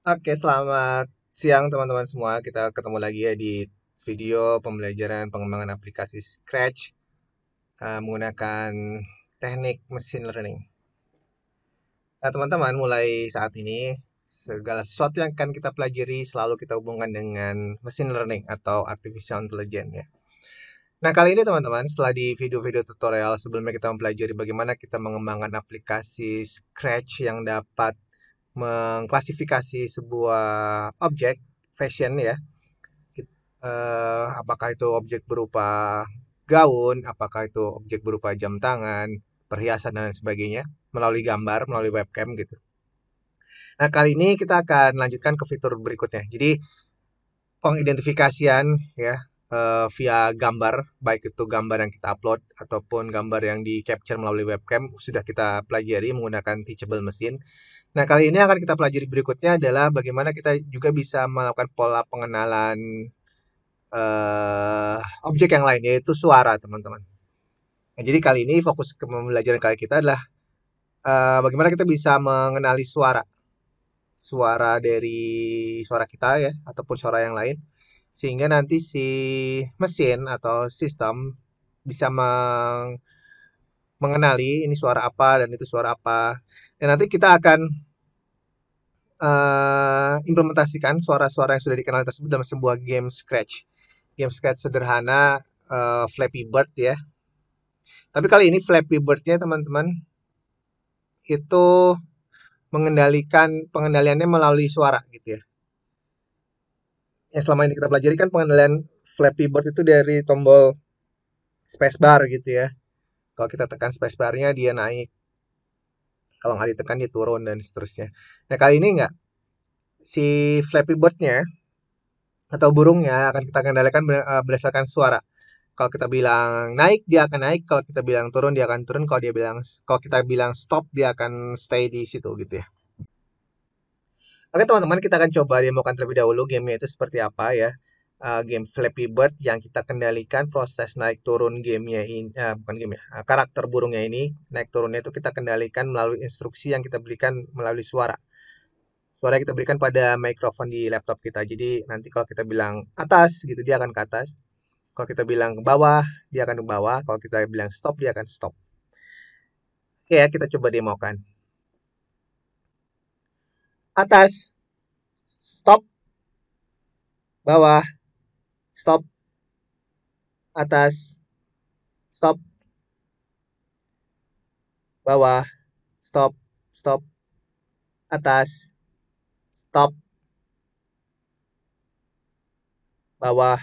Oke, selamat siang teman-teman semua. Kita ketemu lagi ya di video pembelajaran pengembangan aplikasi Scratch menggunakan teknik machine learning. Nah, teman-teman, mulai saat ini segala sesuatu yang akan kita pelajari selalu kita hubungkan dengan machine learning atau artificial intelligence ya. Nah, kali ini teman-teman, setelah di video-video tutorial sebelumnya kita mempelajari bagaimana kita mengembangkan aplikasi Scratch yang dapat mengklasifikasi sebuah objek fashion ya. Apakah itu objek berupa gaun, apakah itu objek berupa jam tangan, perhiasan dan lain sebagainya melalui gambar, melalui webcam gitu. Nah, kali ini kita akan lanjutkan ke fitur berikutnya. Jadi, pengidentifikasian ya via gambar, baik itu gambar yang kita upload ataupun gambar yang di capture melalui webcam sudah kita pelajari menggunakan teachable machine. Nah, kali ini akan kita pelajari berikutnya adalah bagaimana kita juga bisa melakukan pola pengenalan eh objek yang lain yaitu suara, teman-teman. Nah, jadi kali ini fokus ke pembelajaran kali kita adalah bagaimana kita bisa mengenali suara, suara dari suara kita ya ataupun suara yang lain sehingga nanti si mesin atau sistem bisa mengenali ini suara apa dan itu suara apa. Dan nanti kita akan implementasikan suara-suara yang sudah dikenal tersebut dalam sebuah game Scratch. Game Scratch sederhana Flappy Bird ya. Tapi kali ini Flappy Bird-nya teman-teman itu mengendalikan pengendaliannya melalui suara gitu ya. Yang selama ini kita pelajari kan pengendalian Flappy Bird itu dari tombol spacebar gitu ya. Kalau kita tekan spacebar-nya dia naik, kalau nggak ditekan dia turun dan seterusnya. Nah, kali ini nggak, si Flappy Bird-nya atau burungnya akan kita kendalikan berdasarkan suara. Kalau kita bilang naik dia akan naik, kalau kita bilang turun dia akan turun, kalau kita bilang stop dia akan stay di situ gitu ya. Oke teman-teman, kita akan coba demokan terlebih dahulu gamenya itu seperti apa ya. Game Flappy Bird yang kita kendalikan proses naik turun gamenya ini, bukan game ya, karakter burungnya ini naik turunnya itu kita kendalikan melalui instruksi yang kita berikan melalui suara. Suara yang kita berikan pada mikrofon di laptop kita. Jadi nanti kalau kita bilang atas gitu dia akan ke atas. Kalau kita bilang ke bawah dia akan ke bawah. Kalau kita bilang stop dia akan stop. Oke ya, kita coba demokan. Atas, stop, bawah, stop, atas, stop, bawah, stop, stop, atas, stop, bawah,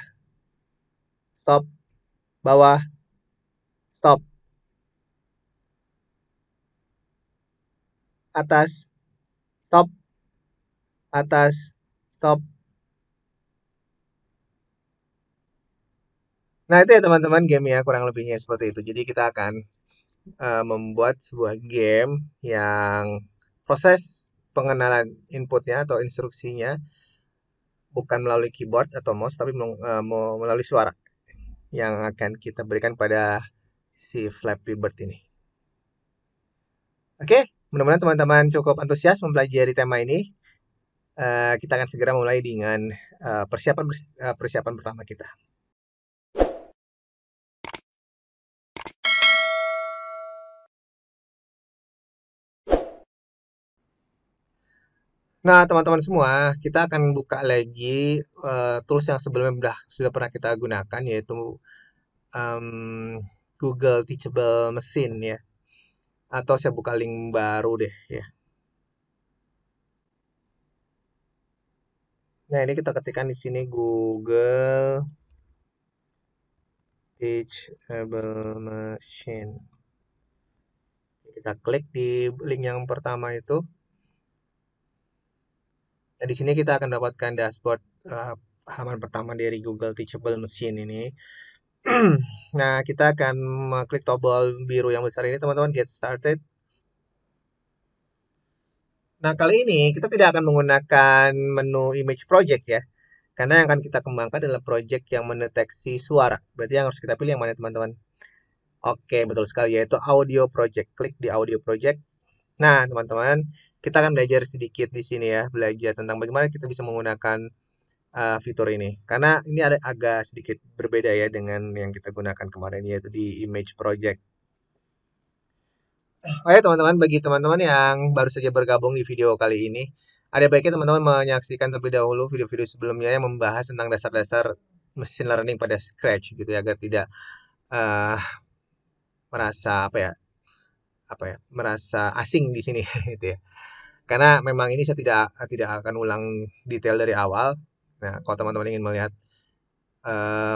stop, bawah, stop, atas, stop, atas, stop. Nah, itu ya teman-teman game ya kurang lebihnya seperti itu. Jadi kita akan membuat sebuah game yang proses pengenalan inputnya atau instruksinya bukan melalui keyboard atau mouse tapi melalui suara yang akan kita berikan pada si Flappy Bird ini. Oke, mudah-mudahan teman-teman cukup antusias mempelajari tema ini. Kita akan segera mulai dengan persiapan pertama kita. Nah, teman-teman semua, kita akan buka lagi tools yang sebelumnya sudah pernah kita gunakan, yaitu em, Google Teachable Machine ya. Atau saya buka link baru deh ya. Nah, ini kita ketikkan di sini Google Teachable Machine. Kita klik di link yang pertama itu. Nah, di sini kita akan dapatkan dashboard halaman pertama dari Google Teachable Machine ini. Nah, kita akan mengklik tombol biru yang besar ini, teman-teman, get started. Nah, kali ini kita tidak akan menggunakan menu image project ya. Karena yang akan kita kembangkan adalah project yang mendeteksi suara. Berarti yang harus kita pilih yang mana, teman-teman? Oke, betul sekali, yaitu audio project. Klik di audio project. Nah, teman-teman, kita akan belajar sedikit di sini ya, belajar tentang bagaimana kita bisa menggunakan fitur ini. Karena ini ada agak sedikit berbeda ya dengan yang kita gunakan kemarin, yaitu di image project. Oke teman-teman, bagi teman-teman yang baru saja bergabung di video kali ini, ada baiknya teman-teman menyaksikan terlebih dahulu video-video sebelumnya yang membahas tentang dasar-dasar machine learning pada Scratch gitu ya, agar tidak eh, merasa merasa asing di sini gitu ya. Karena memang ini saya tidak tidak akan ulang detail dari awal. Nah, kalau teman-teman ingin melihat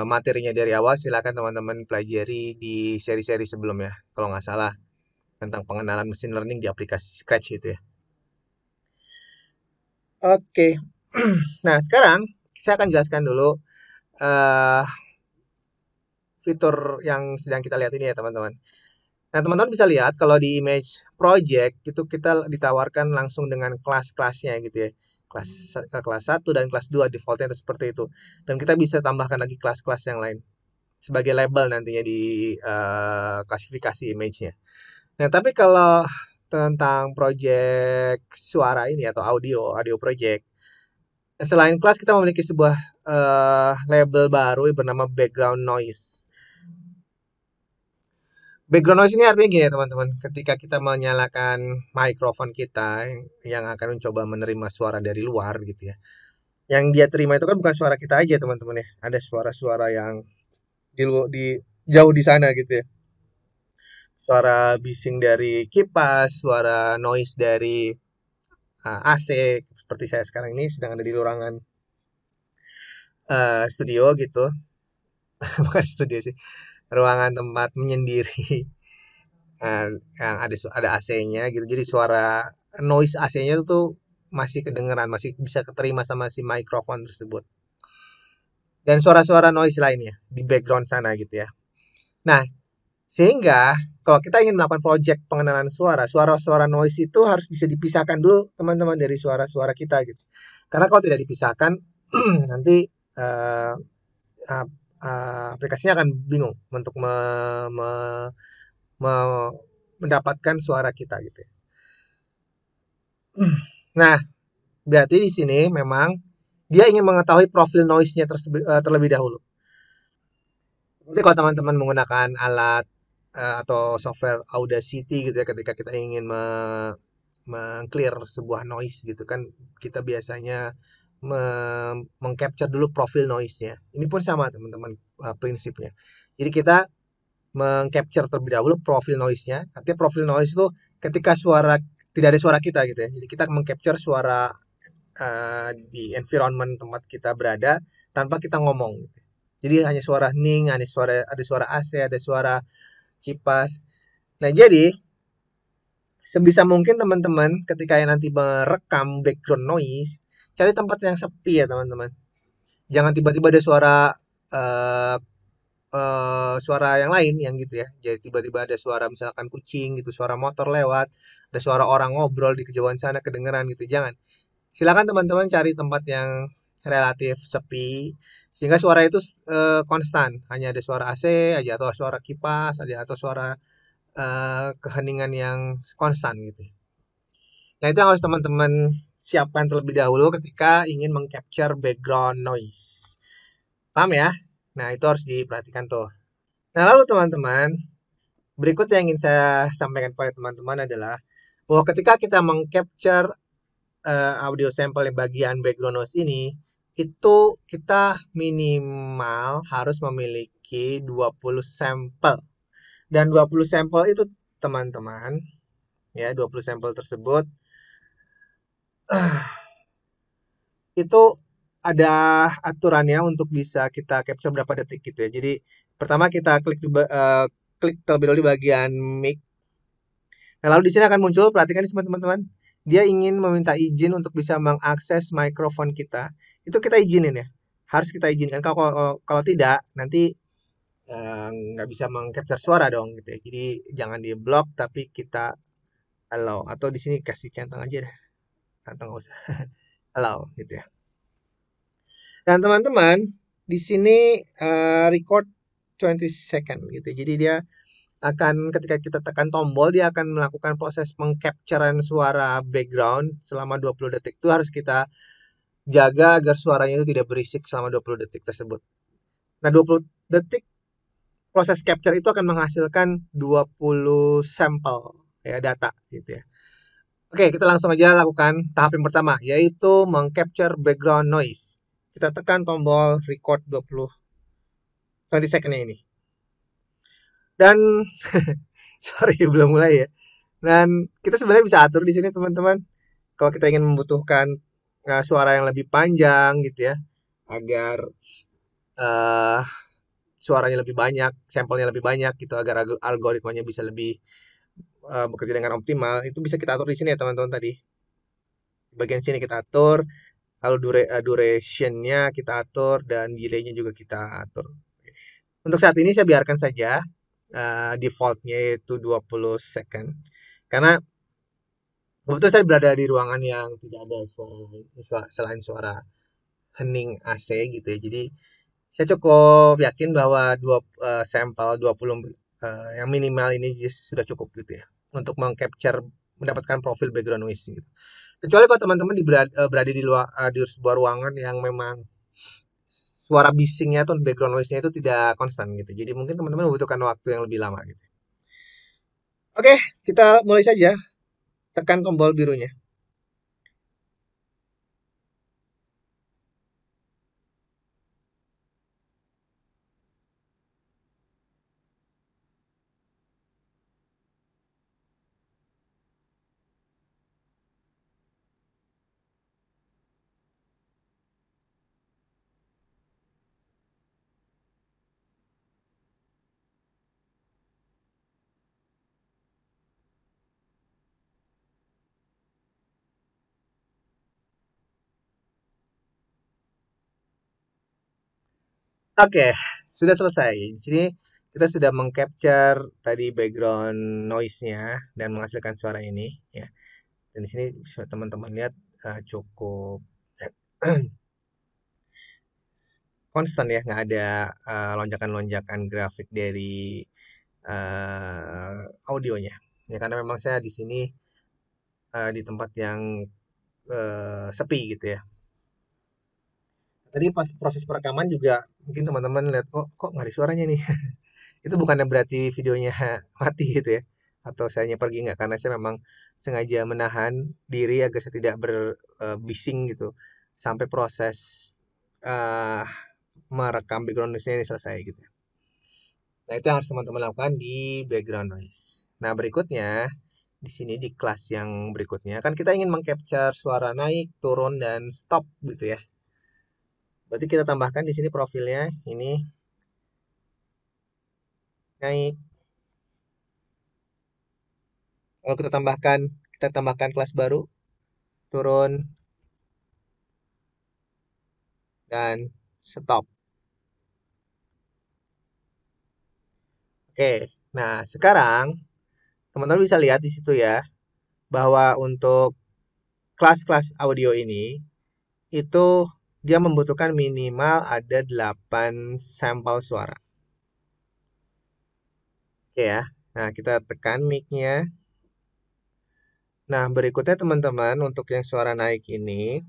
materinya dari awal, silakan teman-teman pelajari di seri-seri sebelumnya. Kalau nggak salah tentang pengenalan machine learning di aplikasi Scratch itu ya. Oke. Nah, sekarang saya akan jelaskan dulu eh fitur yang sedang kita lihat ini ya, teman-teman. Nah, teman-teman bisa lihat kalau di image project itu kita ditawarkan langsung dengan kelas-kelasnya gitu ya. Kelas 1 dan kelas 2 defaultnya itu seperti itu. Dan kita bisa tambahkan lagi kelas-kelas yang lain sebagai label nantinya di klasifikasi image-nya. Nah, tapi kalau tentang project suara ini atau audio project, selain kelas kita memiliki sebuah label baru yang bernama background noise. Background noise ini artinya gini ya teman-teman, ketika kita menyalakan mikrofon kita yang akan mencoba menerima suara dari luar gitu ya. Yang dia terima itu kan bukan suara kita aja teman-teman ya. Ada suara-suara yang di jauh di sana gitu ya. Suara bising dari kipas, suara noise dari AC seperti saya sekarang ini sedang ada di ruangan studio gitu. Bukan studio sih, ruangan tempat menyendiri. Nah, yang ada AC-nya gitu. Jadi suara noise AC-nya tuh masih kedengeran, masih bisa keterima sama si mikrofon tersebut. Dan suara-suara noise lainnya di background sana gitu ya. Nah, sehingga kalau kita ingin melakukan project pengenalan suara, suara-suara noise itu harus bisa dipisahkan dulu teman-teman dari suara-suara kita gitu. Karena kalau tidak dipisahkan nanti uh, uh, aplikasinya akan bingung untuk me, me- mendapatkan suara kita gitu ya. Nah, berarti di sini memang dia ingin mengetahui profil noise-nya terlebih dahulu. Jadi kalau teman-teman menggunakan alat atau software Audacity gitu ya, ketika kita ingin meng-clear sebuah noise gitu kan, kita biasanya mengcapture dulu profil noise-nya. Ini pun sama teman-teman prinsipnya. Jadi kita mengcapture terlebih dahulu profil noise-nya. Artinya profil noise itu ketika tidak ada suara kita gitu ya. Jadi kita mengcapture suara di environment tempat kita berada tanpa kita ngomong. Jadi hanya suara hening, ada suara AC, ada suara kipas. Nah, jadi sebisa mungkin teman-teman ketika nanti merekam background noise, cari tempat yang sepi ya teman-teman. Jangan tiba-tiba ada uh, suara yang lain yang gitu ya. Jadi tiba-tiba ada suara misalkan kucing gitu, suara motor lewat, ada suara orang ngobrol di kejauhan sana kedengeran gitu. Jangan. Silakan teman-teman cari tempat yang relatif sepi sehingga suara itu konstan. Hanya ada suara AC aja atau suara kipas aja atau suara keheningan yang konstan gitu. Nah, itu yang harus teman-teman siapkan terlebih dahulu ketika ingin mengcapture background noise. Paham ya? Nah, itu harus diperhatikan tuh. Nah, lalu teman-teman, berikut yang ingin saya sampaikan pada teman-teman adalah bahwa ketika kita mengcapture audio sampel bagian background noise ini, itu kita minimal harus memiliki 20 sampel. Dan 20 sampel itu teman-teman, ya 20 sampel tersebut itu ada aturannya untuk bisa kita capture berapa detik gitu ya. Jadi pertama kita klik terlebih dahulu di bagian mic. Nah, lalu di sini akan muncul, perhatikan di sini teman-teman. Dia ingin meminta izin untuk bisa mengakses mikrofon kita. Itu kita izinin ya. Harus kita izinkan. Kalau tidak, nanti nggak bisa mengcapture suara dong gitu ya. Jadi jangan di block, tapi kita allow. Atau di sini kasih centang aja deh. Atau nggak usah. Allow gitu ya. Dan teman-teman, di sini record 20 second gitu. Jadi dia ketika kita tekan tombol, dia akan melakukan proses mengcapturean suara background selama 20 detik. Itu harus kita jaga agar suaranya itu tidak berisik selama 20 detik tersebut. Nah, 20 detik proses capture itu akan menghasilkan 20 sampel ya data gitu ya. Oke, kita langsung aja lakukan tahap yang pertama, yaitu mengcapture background noise. Kita tekan tombol record 20 second ini. Dan sorry belum mulai ya. Dan kita sebenarnya bisa atur di sini teman-teman. Kalau kita ingin membutuhkan suara yang lebih panjang gitu ya, agar uh, suaranya lebih banyak, sampelnya lebih banyak gitu, agar algoritmanya bisa lebih bekerja dengan optimal, itu bisa kita atur di sini ya teman-teman tadi. Di bagian sini kita atur, lalu durationnya kita atur, dan delaynya juga kita atur. Untuk saat ini saya biarkan saja defaultnya yaitu 20 second. Karena kebetulan saya berada di ruangan yang tidak ada suara selain suara hening AC gitu ya. Jadi saya cukup yakin bahwa sampel 20 yang minimal ini sudah cukup gitu ya untuk mengcapture mendapatkan profil background noise gitu. Kecuali kalau teman-teman berada di luar di sebuah ruangan yang memang suara bisingnya atau background noise-nya itu tidak konstan gitu. Jadi mungkin teman-teman membutuhkan waktu yang lebih lama gitu. Oke, kita mulai saja. Tekan tombol birunya. Oke, sudah selesai. Di sini kita sudah mengcapture tadi background noise-nya dan menghasilkan suara ini ya. Dan di sini bisa teman-teman lihat cukup konstan ya, nggak ada lonjakan-lonjakan grafik dari audionya. Ya karena memang saya di sini di tempat yang sepi gitu ya. Tadi pas proses perekaman juga mungkin teman-teman lihat kok nggak ada suaranya nih. Itu bukannya berarti videonya mati gitu ya, atau sayanya pergi, nggak, karena saya memang sengaja menahan diri agar saya tidak berbising gitu sampai proses uh, merekam background noise-nya ini selesai gitu. Nah, itu yang harus teman-teman lakukan di background noise. Nah, berikutnya di sini di kelas yang berikutnya kan kita ingin mengcapture suara naik, turun, dan stop gitu ya. Berarti kita tambahkan di sini profilnya ini naik. Kalau kita tambahkan kelas baru, turun, dan stop. Oke, nah sekarang teman-teman bisa lihat di situ ya, bahwa untuk kelas-kelas audio ini itu dia membutuhkan minimal ada 8 sampel suara. Oke ya. Nah, kita tekan mic-nya. Nah, berikutnya teman-teman untuk yang suara naik ini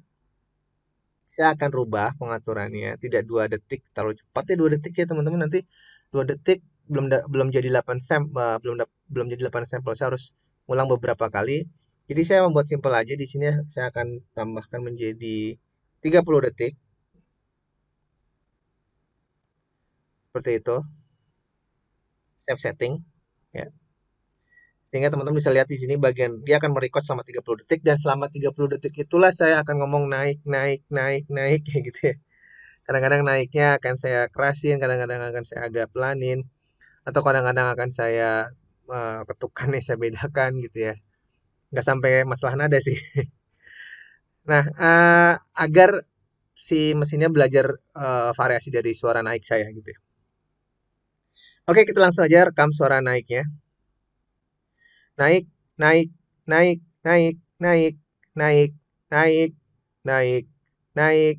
saya akan rubah pengaturannya, tidak 2 detik, terlalu cepat ya 2 detik ya teman-teman. Nanti 2 detik belum jadi 8 sampel, belum jadi 8 sampel, saya harus ulang beberapa kali. Jadi saya membuat simpel aja, di sini saya akan tambahkan menjadi 30 detik seperti itu. Save setting ya. Sehingga teman-teman bisa lihat di sini bagian dia akan merecord selama 30 detik, dan selama 30 detik itulah saya akan ngomong naik naik naik naik kayak gitu ya. Kadang-kadang naiknya akan saya kerasin, kadang-kadang akan saya agak pelanin, atau kadang-kadang akan saya ketukan nih, saya bedakan gitu ya. Nggak sampai masalah nada sih. Nah, agar si mesinnya belajar variasi dari suara naik saya gitu ya. Oke, kita langsung aja rekam suara naiknya. Naik, naik, naik, naik, naik, naik, naik, naik, naik,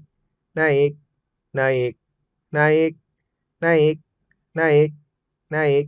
naik, naik, naik, naik, naik, naik.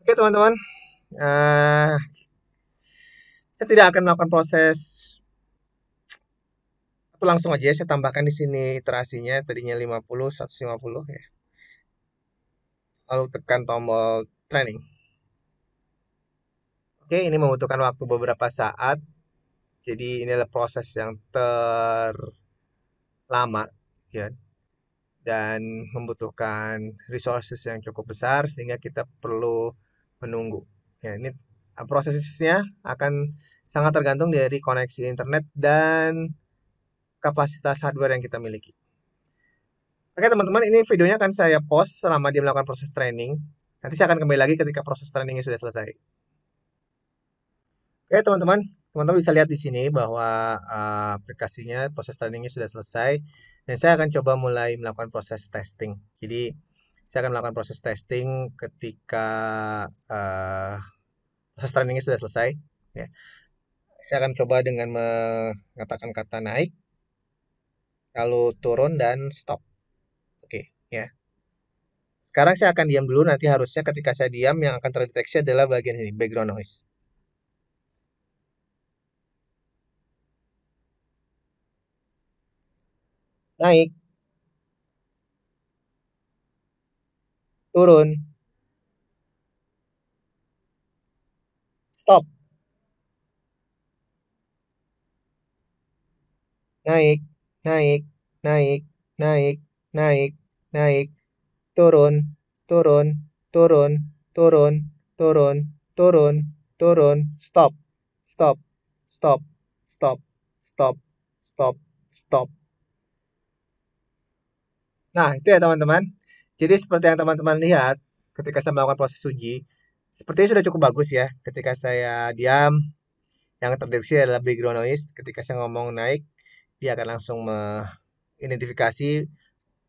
Oke teman-teman, eh saya tidak akan melakukan proses atau langsung aja saya tambahkan di sini iterasinya tadinya 50, 150 ya. Lalu tekan tombol training. Oke, ini membutuhkan waktu beberapa saat. Jadi ini adalah proses yang terlama ya dan membutuhkan resources yang cukup besar sehingga kita perlu menunggu. Ya, ini prosesnya akan sangat tergantung dari koneksi internet dan kapasitas hardware yang kita miliki. Oke teman-teman, ini videonya akan saya post selama dia melakukan proses training. Nanti saya akan kembali lagi ketika proses trainingnya sudah selesai. Oke teman-teman, teman-teman bisa lihat di sini bahwa aplikasinya proses trainingnya sudah selesai dan saya akan coba mulai melakukan proses testing. Jadi saya akan melakukan proses testing ketika uh, proses trainingnya sudah selesai. Ya. Saya akan coba dengan mengatakan kata naik, lalu turun dan stop. Oke, ya. Sekarang saya akan diam dulu, nanti harusnya ketika saya diam yang akan terdeteksi adalah bagian ini, background noise. Naik, turun, stop, naik, naik, naik, naik, naik, naik, turun, turun, turun, turun, turun, turun, turun, stop, stop, stop, stop, stop, stop, stop. Nah, itu ya teman-teman. Jadi seperti yang teman-teman lihat ketika saya melakukan proses uji, sepertinya sudah cukup bagus ya. Ketika saya diam, yang terdeteksi adalah background noise. Ketika saya ngomong naik, dia akan langsung mengidentifikasi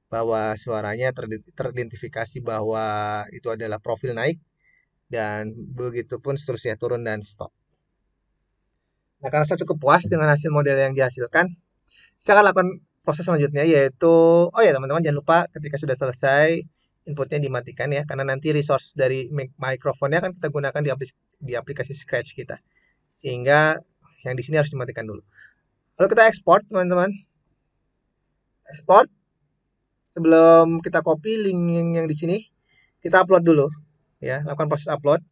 bahwa suaranya teridentifikasi bahwa itu adalah profil naik dan begitu pun seterusnya turun dan stop. Nah, karena saya cukup puas dengan hasil model yang dihasilkan, saya akan lakukan proses selanjutnya yaitu, oh ya teman-teman jangan lupa ketika sudah selesai inputnya dimatikan ya, karena nanti resource dari mikrofonnya akan kita gunakan di aplikasi Scratch kita. Sehingga yang di sini harus dimatikan dulu. Lalu kita ekspor teman-teman. Ekspor sebelum kita copy link yang di sini, kita upload dulu ya, lakukan proses upload.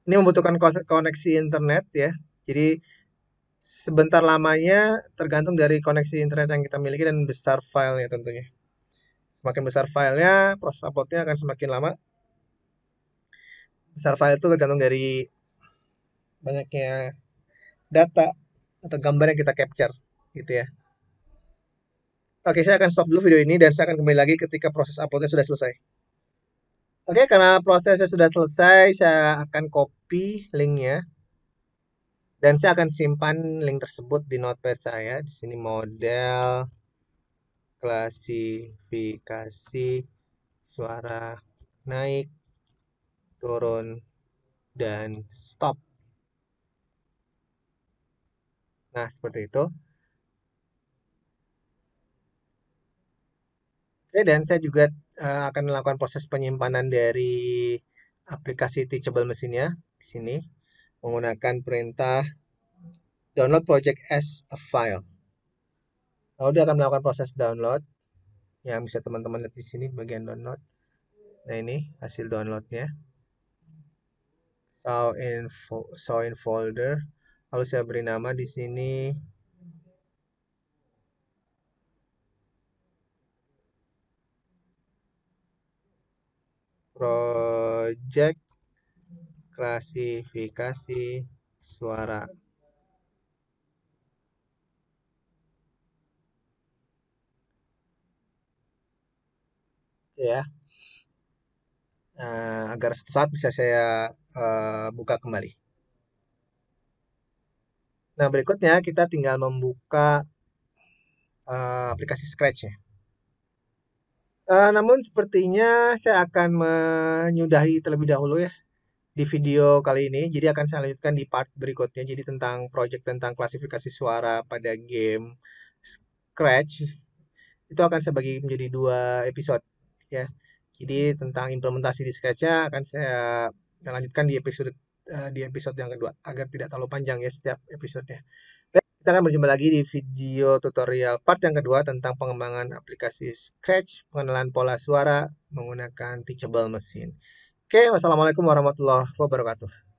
Ini membutuhkan koneksi internet ya. Jadi sebentar lamanya tergantung dari koneksi internet yang kita miliki dan besar filenya tentunya. Semakin besar filenya, proses uploadnya akan semakin lama. Besar file itu tergantung dari banyaknya data atau gambar yang kita capture, gitu ya. Oke, saya akan stop dulu video ini dan saya akan kembali lagi ketika proses uploadnya sudah selesai. Oke, karena prosesnya sudah selesai, saya akan copy linknya dan saya akan simpan link tersebut di notepad saya. Di sini model klasifikasi suara naik, turun, dan stop. Nah, seperti itu. Oke, dan saya juga akan melakukan proses penyimpanan dari aplikasi Teachable mesinnya di sini menggunakan perintah download project as a file. Lalu dia akan melakukan proses download yang bisa teman-teman lihat di sini bagian download. Nah, ini hasil downloadnya. Show in folder. Lalu saya beri nama di sini project klasifikasi suara. Ya, agar suatu saat bisa saya buka kembali. Nah, berikutnya kita tinggal membuka aplikasi Scratch ya. Namun sepertinya saya akan menyudahi terlebih dahulu ya di video kali ini. Jadi akan saya lanjutkan di part berikutnya. Jadi tentang project tentang klasifikasi suara pada game Scratch itu akan saya bagi menjadi 2 episode ya. Jadi tentang implementasi di Scratch-nya akan saya lanjutkan di episode yang kedua agar tidak terlalu panjang ya setiap episodenya. Baik, kita akan berjumpa lagi di video tutorial part yang kedua tentang pengembangan aplikasi Scratch, pengenalan pola suara menggunakan Teachable Machine. Oke, wassalamualaikum warahmatullahi wabarakatuh.